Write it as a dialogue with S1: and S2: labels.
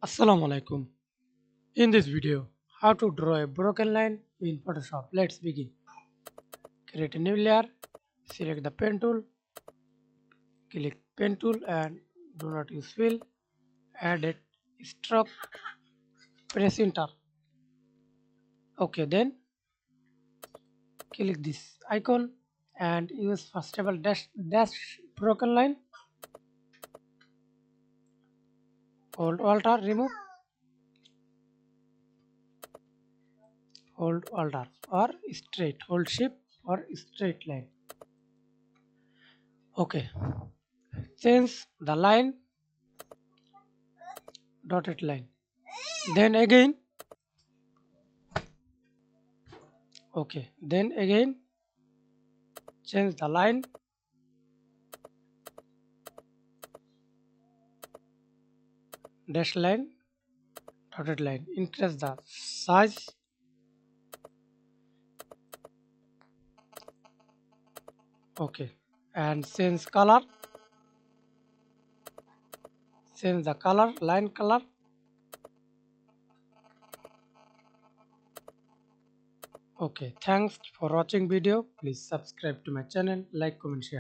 S1: Assalamu alaikum. In this video, how to draw a broken line in Photoshop. Let's begin. Create a new layer, select the pen tool, click pen tool and do not use fill, add a stroke, press enter. Okay, then click this icon and use first table dash broken line, hold Alt remove, hold Alt or straight, hold shift or straight line. Okay, change the line, dotted line. Then again, then again change the line, dash line, dotted line. Increase the size, and change the color, line color. Okay, thanks for watching video. Please subscribe to my channel, like, comment, share.